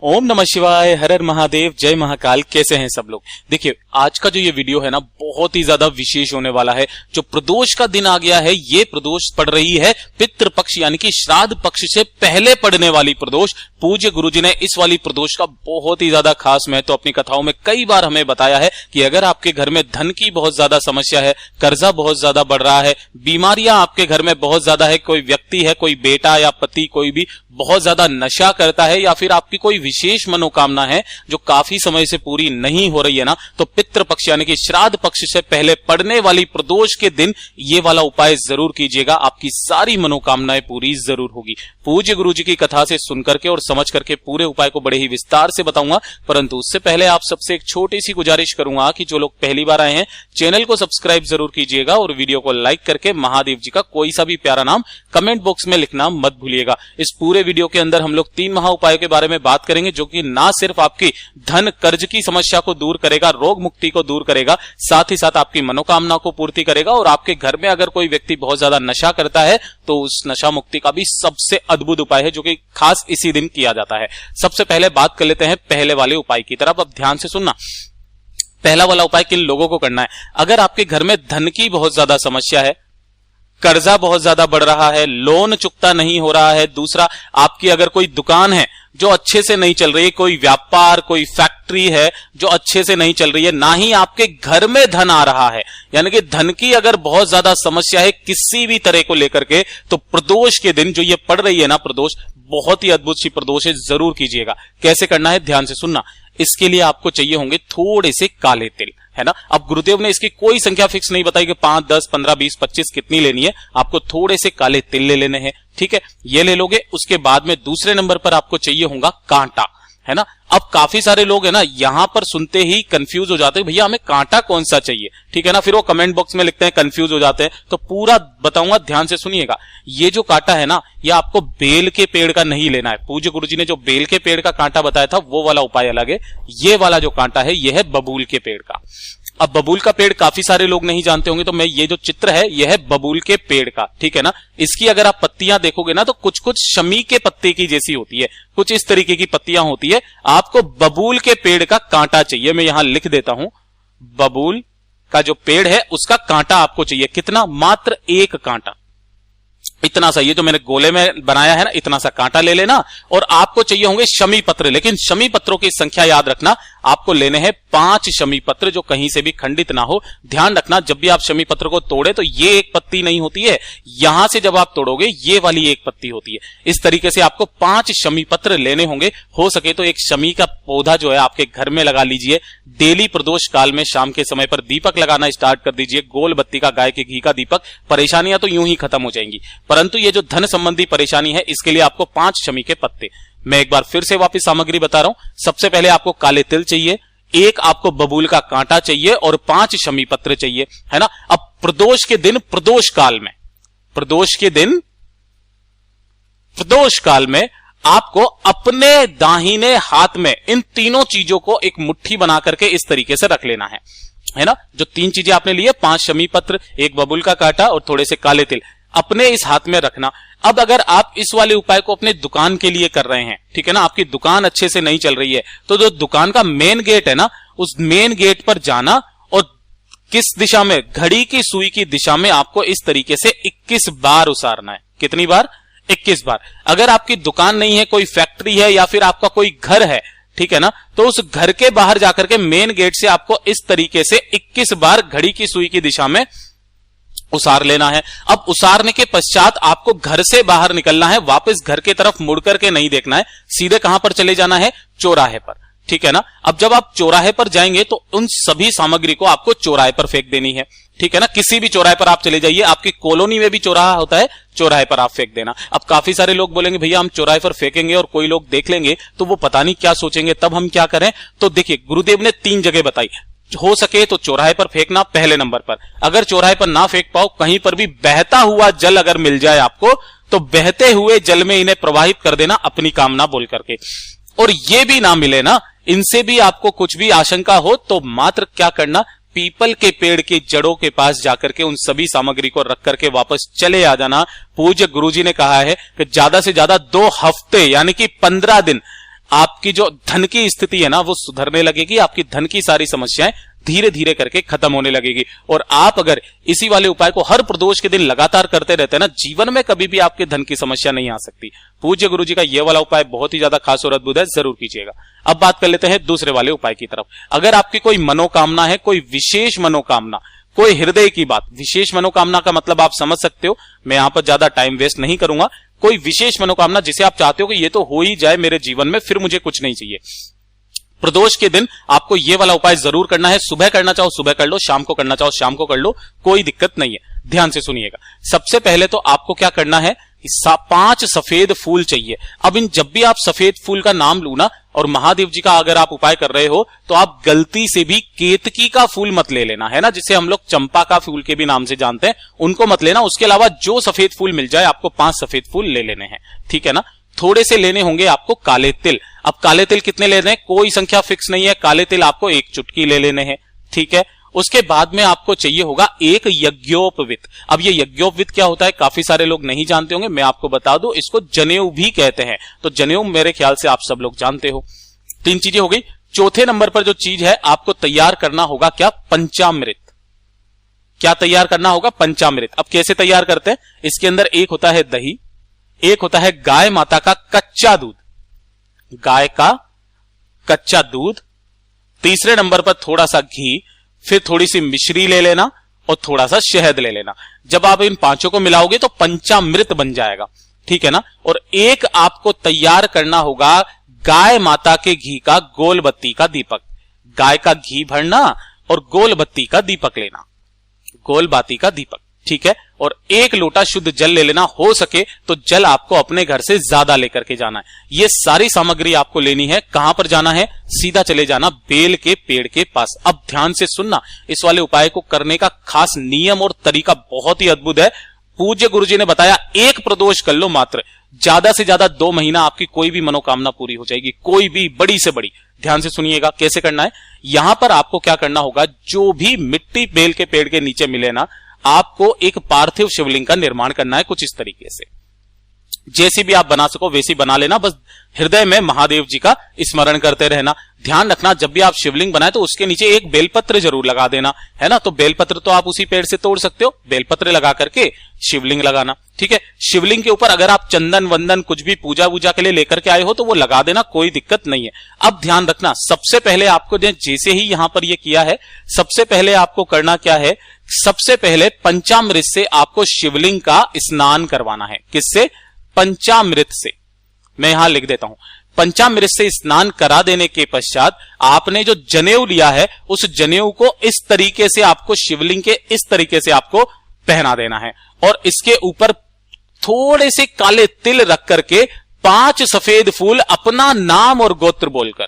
ओम नमः शिवाय, हर हर महादेव, जय महाकाल। कैसे हैं सब लोग। देखिए आज का जो ये वीडियो है ना बहुत ही ज्यादा विशेष होने वाला है। जो प्रदोष का दिन आ गया है, ये प्रदोष पड़ रही है पितृपक्ष यानी कि श्राद्ध पक्ष से पहले पड़ने वाली प्रदोष। पूज्य गुरुजी ने इस वाली प्रदोष का बहुत ही ज्यादा खास महत्व अपनी कथाओं में कई बार हमें बताया है कि अगर आपके घर में धन की बहुत ज्यादा समस्या है, कर्जा बहुत ज्यादा बढ़ रहा है, बीमारियां आपके घर में बहुत ज्यादा है, कोई व्यक्ति है, कोई बेटा या पति कोई भी बहुत ज्यादा नशा करता है, या फिर आपकी कोई विशेष मनोकामना है जो काफी समय से पूरी नहीं हो रही है ना, तो पितृपक्ष यानी कि श्राद्ध पक्ष से पहले पड़ने वाली प्रदोष के दिन ये वाला उपाय जरूर कीजिएगा। आपकी सारी मनोकामनाएं पूरी जरूर होगी। पूज्य गुरुजी की कथा से सुनकर के और समझ करके पूरे उपाय को बड़े ही विस्तार से बताऊंगा, परंतु उससे पहले आप सबसे एक छोटी सी गुजारिश करूंगा कि जो लोग पहली बार आए हैं चैनल को सब्सक्राइब जरूर कीजिएगा और वीडियो को लाइक करके महादेव जी का कोई सा भी प्यारा नाम कमेंट बॉक्स में लिखना मत भूलिएगा। इस पूरे वीडियो के अंदर हम लोग 3 महा उपायों के बारे में बात करेंगे जो कि ना सिर्फ आपकी धन कर्ज की समस्या को दूर करेगा, रोग मुक्ति को दूर करेगा, साथ ही साथ आपकी मनोकामना को पूर्ति करेगा। और आपके घर में अगर कोई व्यक्ति बहुत ज्यादा नशा करता है तो उस नशा मुक्ति का भी सबसे अद्भुत उपाय है जो कि खास इसी दिन किया जाता है। सबसे पहले बात कर लेते हैं पहले वाले उपाय की तरफ। अब ध्यान से सुनना। पहला वाला उपाय किन लोगों को करना है? अगर आपके घर में धन की बहुत ज्यादा समस्या है, कर्जा बहुत ज्यादा बढ़ रहा है, लोन चुकता नहीं हो रहा है, दूसरा आपकी अगर कोई दुकान है जो अच्छे से नहीं चल रही है, कोई व्यापार कोई फैक्ट्री है जो अच्छे से नहीं चल रही है, ना ही आपके घर में धन आ रहा है, यानी कि धन की अगर बहुत ज्यादा समस्या है किसी भी तरह को लेकर के, तो प्रदोष के दिन जो ये पड़ रही है ना प्रदोष, बहुत ही अद्भुत सी प्रदोष है, जरूर कीजिएगा। कैसे करना है ध्यान से सुनना। इसके लिए आपको चाहिए होंगे थोड़े से काले तिल, है ना। अब गुरुदेव ने इसकी कोई संख्या फिक्स नहीं बताई कि 5, 10, 15, 20, 25 कितनी लेनी है। आपको थोड़े से काले तिल ले लेने हैं, ठीक है, ये ले लोगे। उसके बाद में दूसरे नंबर पर आपको चाहिए होगा कांटा, है ना। अब काफी सारे लोग है ना यहां पर सुनते ही कंफ्यूज हो जाते हैं, भैया हमें कांटा कौन सा चाहिए, ठीक है ना। फिर वो कमेंट बॉक्स में लिखते हैं, कंफ्यूज हो जाते हैं। तो पूरा बताऊंगा, ध्यान से सुनिएगा। ये जो कांटा है ना, ये आपको बेल के पेड़ का नहीं लेना है। पूज्य गुरुजी ने जो बेल के पेड़ का कांटा बताया था वो वाला उपाय अलग है। ये वाला जो कांटा है ये है बबूल के पेड़ का। अब बबूल का पेड़ काफी सारे लोग नहीं जानते होंगे, तो मैं ये जो चित्र है यह है बबूल के पेड़ का, ठीक है ना। इसकी अगर आप पत्तियां देखोगे ना तो कुछ कुछ शमी के पत्ते की जैसी होती है, कुछ इस तरीके की पत्तियां होती है। आपको बबूल के पेड़ का कांटा चाहिए। मैं यहां लिख देता हूं, बबूल का जो पेड़ है उसका कांटा आपको चाहिए। कितना? मात्र 1 कांटा, इतना सा। ये जो मैंने गोले में बनाया है ना, इतना सा कांटा ले लेना। और आपको चाहिए होंगे शमी पत्र, लेकिन शमी पत्रों की संख्या याद रखना, आपको लेने हैं 5 शमी पत्र जो कहीं से भी खंडित ना हो। ध्यान रखना, जब भी आप शमी पत्र को तोड़े तो ये एक पत्ती नहीं होती है, यहां से जब आप तोड़ोगे ये वाली एक पत्ती होती है। इस तरीके से आपको 5 शमी पत्र लेने होंगे। हो सके तो एक शमी का पौधा जो है आपके घर में लगा लीजिए। डेली प्रदोष काल में शाम के समय पर दीपक लगाना स्टार्ट कर दीजिए, गोल बत्ती का, गाय के घी का दीपक। परेशानियां तो यूं ही खत्म हो जाएंगी, परंतु ये जो धन संबंधी परेशानी है इसके लिए आपको 5 शमी के पत्ते। मैं एक बार फिर से वापस सामग्री बता रहा हूं। सबसे पहले आपको काले तिल चाहिए, 1 आपको बबूल का कांटा चाहिए और 5 शमी पत्र चाहिए, है ना। अब प्रदोष के दिन, प्रदोष काल में, प्रदोष के दिन, प्रदोष काल में आपको अपने दाहिने हाथ में इन तीनों चीजों को एक मुट्ठी बना करके इस तरीके से रख लेना है ना। जो 3 चीजें आपने लिए, 5 शमी पत्र, 1 बबूल का कांटा और थोड़े से काले तिल, अपने इस हाथ में रखना। अब अगर आप इस वाले उपाय को अपने दुकान के लिए कर रहे हैं, ठीक है ना, आपकी दुकान अच्छे से नहीं चल रही है, तो जो दुकान का मेन गेट है ना, उस मेन गेट पर जाना और किस दिशा में? घड़ी की सुई की दिशा में आपको इस तरीके से 21 बार उसारना है। कितनी बार? 21 बार। अगर आपकी दुकान नहीं है, कोई फैक्ट्री है या फिर आपका कोई घर है, ठीक है ना, तो उस घर के बाहर जाकर के मेन गेट से आपको इस तरीके से 21 बार घड़ी की सुई की दिशा में उसार लेना है। अब उसारने के पश्चात आपको घर से बाहर निकलना है, वापस घर के तरफ मुड़ करके नहीं देखना है, सीधे कहां पर चले जाना है? चौराहे पर, ठीक है ना। अब जब आप चौराहे पर जाएंगे तो उन सभी सामग्री को आपको चौराहे पर फेंक देनी है, ठीक है ना। किसी भी चौराहे पर आप चले जाइए, आपकी कॉलोनी में भी चौराहा होता है, चौराहे पर आप फेंक देना। अब काफी सारे लोग बोलेंगे भैया हम चौराहे पर फेंकेंगे और कोई लोग देख लेंगे तो वो पता नहीं क्या सोचेंगे, तब हम क्या करें? तो देखिए गुरुदेव ने 3 जगह बताई। हो सके तो चौराहे पर फेंकना पहले नंबर पर। अगर चौराहे पर ना फेंक पाओ, कहीं पर भी बहता हुआ जल अगर मिल जाए आपको, तो बहते हुए जल में इन्हें प्रवाहित कर देना अपनी कामना बोल करके। और ये भी ना मिले ना, इनसे भी आपको कुछ भी आशंका हो, तो मात्र क्या करना? पीपल के पेड़ की जड़ों के पास जाकर के उन सभी सामग्री को रख करके वापस चले आ जाना। पूज्य गुरुजी ने कहा है कि ज्यादा से ज्यादा 2 हफ्ते यानी कि 15 दिन आपकी जो धन की स्थिति है ना वो सुधरने लगेगी, आपकी धन की सारी समस्याएं धीरे धीरे करके खत्म होने लगेगी। और आप अगर इसी वाले उपाय को हर प्रदोष के दिन लगातार करते रहते हैं ना, जीवन में कभी भी आपके धन की समस्या नहीं आ सकती। पूज्य गुरु जी का ये वाला उपाय बहुत ही ज्यादा खास और अद्भुत है, जरूर कीजिएगा। अब बात कर लेते हैं दूसरे वाले उपाय की तरफ। अगर आपकी कोई मनोकामना है, कोई विशेष मनोकामना, कोई हृदय की बात, विशेष मनोकामना का मतलब आप समझ सकते हो, मैं यहां पर ज्यादा टाइम वेस्ट नहीं करूंगा। कोई विशेष मनोकामना जिसे आप चाहते हो कि ये तो हो ही जाए मेरे जीवन में, फिर मुझे कुछ नहीं चाहिए, प्रदोष के दिन आपको ये वाला उपाय जरूर करना है। सुबह करना चाहो सुबह कर लो, शाम को करना चाहो शाम को कर लो, कोई दिक्कत नहीं है। ध्यान से सुनिएगा। सबसे पहले तो आपको क्या करना है, 5 सफेद फूल चाहिए। अब इन जब भी आप सफेद फूल का नाम लू ना, और महादेव जी का अगर आप उपाय कर रहे हो, तो आप गलती से भी केतकी का फूल मत ले लेना, है ना, जिसे हम लोग चंपा का फूल के भी नाम से जानते हैं, उनको मत लेना। उसके अलावा जो सफेद फूल मिल जाए आपको 5 सफेद फूल ले लेने हैं, ठीक है ना। थोड़े से लेने होंगे आपको काले तिल। अब काले तिल कितने लेने हैं, कोई संख्या फिक्स नहीं है, काले तिल आपको 1 चुटकी ले लेने हैं, ठीक है। उसके बाद में आपको चाहिए होगा एक यज्ञोपवीत। अब ये यज्ञोपवीत क्या होता है, काफी सारे लोग नहीं जानते होंगे, मैं आपको बता दूं, इसको जनेऊ भी कहते हैं। तो जनेऊ मेरे ख्याल से आप सब लोग जानते हो। 3 चीजें हो गई। चौथे नंबर पर जो चीज है आपको तैयार करना होगा क्या, पंचामृत। क्या तैयार करना होगा, पंचामृत। अब कैसे तैयार करते हैं, इसके अंदर एक होता है दही, एक होता है गाय माता का कच्चा दूध, गाय का कच्चा दूध, तीसरे नंबर पर थोड़ा सा घी, फिर थोड़ी सी मिश्री ले लेना और थोड़ा सा शहद ले लेना। जब आप इन 5 को मिलाओगे तो पंचामृत बन जाएगा, ठीक है ना। और एक आपको तैयार करना होगा गाय माता के घी का गोल बत्ती का दीपक। गाय का घी भरना और गोल बत्ती का दीपक लेना, गोल बाती का दीपक, ठीक है। और 1 लोटा शुद्ध जल ले लेना, हो सके तो जल आपको अपने घर से ज्यादा लेकर के जाना है। ये सारी सामग्री आपको लेनी है। कहां पर जाना है, सीधा चले जाना बेल के पेड़ के पास। अब ध्यान से सुनना, इस वाले उपाय को करने का खास नियम और तरीका बहुत ही अद्भुत है। पूज्य गुरुजी ने बताया 1 प्रदोष कर लो मात्र, ज्यादा से ज्यादा 2 महीना आपकी कोई भी मनोकामना पूरी हो जाएगी, कोई भी बड़ी से बड़ी। ध्यान से सुनिएगा कैसे करना है। यहां पर आपको क्या करना होगा, जो भी मिट्टी बेल के पेड़ के नीचे मिले ना, आपको एक पार्थिव शिवलिंग का निर्माण करना है कुछ इस तरीके से। जैसी भी आप बना सको वैसी बना लेना, बस हृदय में महादेव जी का स्मरण करते रहना। ध्यान रखना जब भी आप शिवलिंग बनाए तो उसके नीचे एक बेलपत्र जरूर लगा देना, है ना। तो बेलपत्र तो आप उसी पेड़ से तोड़ सकते हो, बेलपत्र लगा करके शिवलिंग लगाना, ठीक है। शिवलिंग के ऊपर अगर आप चंदन वंदन कुछ भी पूजा वूजा के लिए लेकर के आए हो तो वो लगा देना, कोई दिक्कत नहीं है। अब ध्यान रखना, सबसे पहले आपको जैसे ही यहां पर ये किया है, सबसे पहले आपको करना क्या है, सबसे पहले पंचामृत से आपको शिवलिंग का स्नान करवाना है। किससे, पंचामृत से। मैं यहां लिख देता हूं, पंचामृत से स्नान करा देने के पश्चात आपने जो जनेऊ लिया है उस जनेऊ को इस तरीके से आपको शिवलिंग के इस तरीके से आपको पहना देना है। और इसके ऊपर थोड़े से काले तिल रख करके 5 सफेद फूल अपना नाम और गोत्र बोलकर,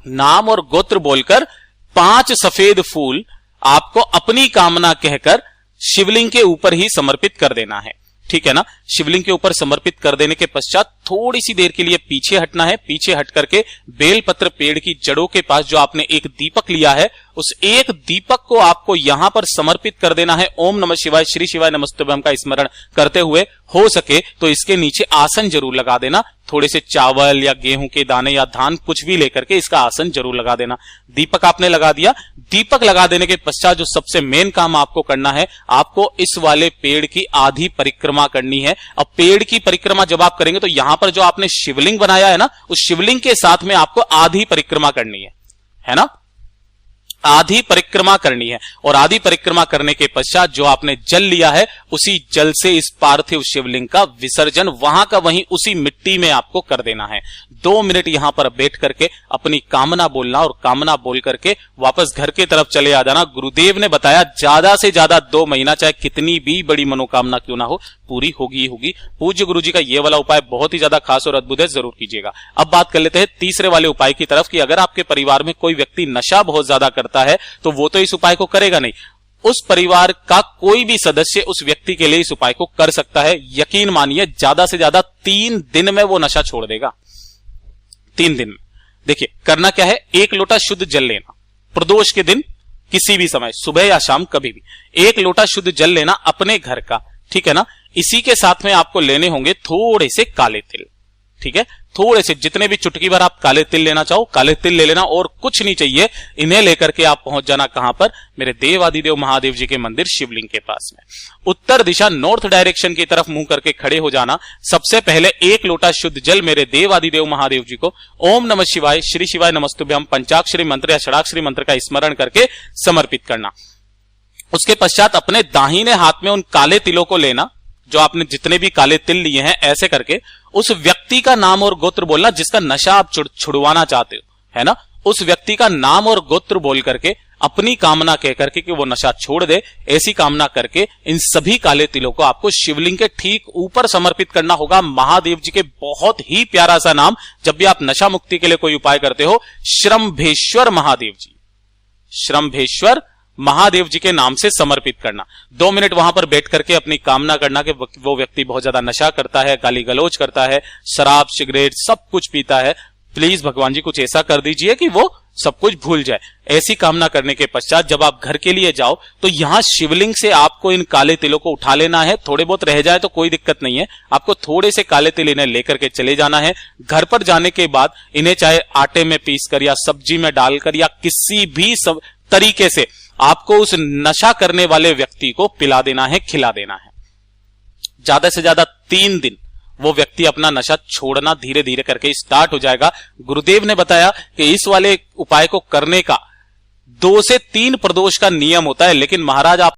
नाम और गोत्र बोलकर 5 सफेद फूल आपको अपनी कामना कहकर शिवलिंग के ऊपर ही समर्पित कर देना है, ठीक है ना। शिवलिंग के ऊपर समर्पित कर देने के पश्चात थोड़ी सी देर के लिए पीछे हटना है। पीछे हट करके बेलपत्र पेड़ की जड़ों के पास जो आपने एक दीपक लिया है, उस एक दीपक को आपको यहां पर समर्पित कर देना है। ओम नमः शिवाय, श्री शिवाय नमस्तुभ्यम का स्मरण करते हुए, हो सके तो इसके नीचे आसन जरूर लगा देना। थोड़े से चावल या गेहूं के दाने या धान कुछ भी लेकर के इसका आसन जरूर लगा देना। दीपक आपने लगा दिया। दीपक लगा देने के पश्चात जो सबसे मेन काम आपको करना है, आपको इस वाले पेड़ की आधी परिक्रमा करनी है। अब पेड़ की परिक्रमा जब आप करेंगे तो यहां पर जो आपने शिवलिंग बनाया है ना, उस शिवलिंग के साथ में आपको आधी परिक्रमा करनी है ना, आधी परिक्रमा करनी है। और आधी परिक्रमा करने के पश्चात जो आपने जल लिया है, उसी जल से इस पार्थिव शिवलिंग का विसर्जन वहां का वहीं उसी मिट्टी में आपको कर देना है। 2 मिनट यहां पर बैठ करके अपनी कामना बोलना और कामना बोल करके वापस घर की तरफ चले आ जाना। गुरुदेव ने बताया ज्यादा से ज्यादा 2 महीना, चाहे कितनी भी बड़ी मनोकामना क्यों ना हो, पूरी होगी ही होगी। पूज्य गुरु जी का ये वाला उपाय बहुत ही ज्यादा खास और अद्भुत है, जरूर कीजिएगा। अब बात कर लेते हैं तीसरे वाले उपाय की तरफ कि अगर आपके परिवार में कोई व्यक्ति नशा बहुत ज्यादा करता है तो वो तो इस उपाय को करेगा नहीं, उस परिवार का कोई भी सदस्य उस व्यक्ति के लिए इस उपाय को कर सकता है। यकीन मानिए ज्यादा से ज्यादा 3 दिन में वो नशा छोड़ देगा। 3 दिन में। देखिए करना क्या है, 1 लोटा शुद्ध जल लेना प्रदोष के दिन, किसी भी समय, सुबह या शाम, कभी भी 1 लोटा शुद्ध जल लेना अपने घर का, ठीक है ना। इसी के साथ में आपको लेने होंगे थोड़े से काले तिल, ठीक है, थोड़े से, जितने भी चुटकी भर आप काले तिल लेना चाहो काले तिल ले लेना, और कुछ नहीं चाहिए। इन्हें लेकर के आप पहुंच जाना कहां पर, मेरे देवादिदेव महादेव जी के मंदिर शिवलिंग के पास में। उत्तर दिशा नॉर्थ डायरेक्शन की तरफ मुंह करके खड़े हो जाना। सबसे पहले एक लोटा शुद्ध जल मेरे देवादिदेव महादेव जी को ओम नमः शिवाय, श्री शिवाय नमस्तुभ्यम पंचाक्षरी मंत्र या षडाक्षरी मंत्र का स्मरण करके समर्पित करना। उसके पश्चात अपने दाहिने हाथ में उन काले तिलों को लेना, जो आपने जितने भी काले तिल लिए हैं, ऐसे करके उस व्यक्ति का नाम और गोत्र बोलना जिसका नशा आप छुड़वाना चाहते हो, है ना। उस व्यक्ति का नाम और गोत्र बोल करके अपनी कामना कह करके कि वो नशा छोड़ दे, ऐसी कामना करके इन सभी काले तिलों को आपको शिवलिंग के ठीक ऊपर समर्पित करना होगा। महादेव जी के बहुत ही प्यारा सा नाम, जब भी आप नशा मुक्ति के लिए कोई उपाय करते हो, श्रम्भेश्वर महादेव जी, श्रम्भेश्वर महादेव जी के नाम से समर्पित करना। 2 मिनट वहां पर बैठ करके अपनी कामना करना कि वो व्यक्ति बहुत ज्यादा नशा करता है, गाली गलौज करता है, शराब सिगरेट सब कुछ पीता है, प्लीज भगवान जी कुछ ऐसा कर दीजिए कि वो सब कुछ भूल जाए। ऐसी कामना करने के पश्चात जब आप घर के लिए जाओ तो यहां शिवलिंग से आपको इन काले तिलों को उठा लेना है। थोड़े बहुत रह जाए तो कोई दिक्कत नहीं है, आपको थोड़े से काले तिल इन्हें लेकर के चले जाना है। घर पर जाने के बाद इन्हें चाहे आटे में पीसकर या सब्जी में डालकर या किसी भी तरीके से आपको उस नशा करने वाले व्यक्ति को पिला देना है, खिला देना है। ज्यादा से ज्यादा 3 दिन वो व्यक्ति अपना नशा छोड़ना धीरे धीरे करके स्टार्ट हो जाएगा। गुरुदेव ने बताया कि इस वाले उपाय को करने का 2 से 3 प्रदोष का नियम होता है, लेकिन महाराज आप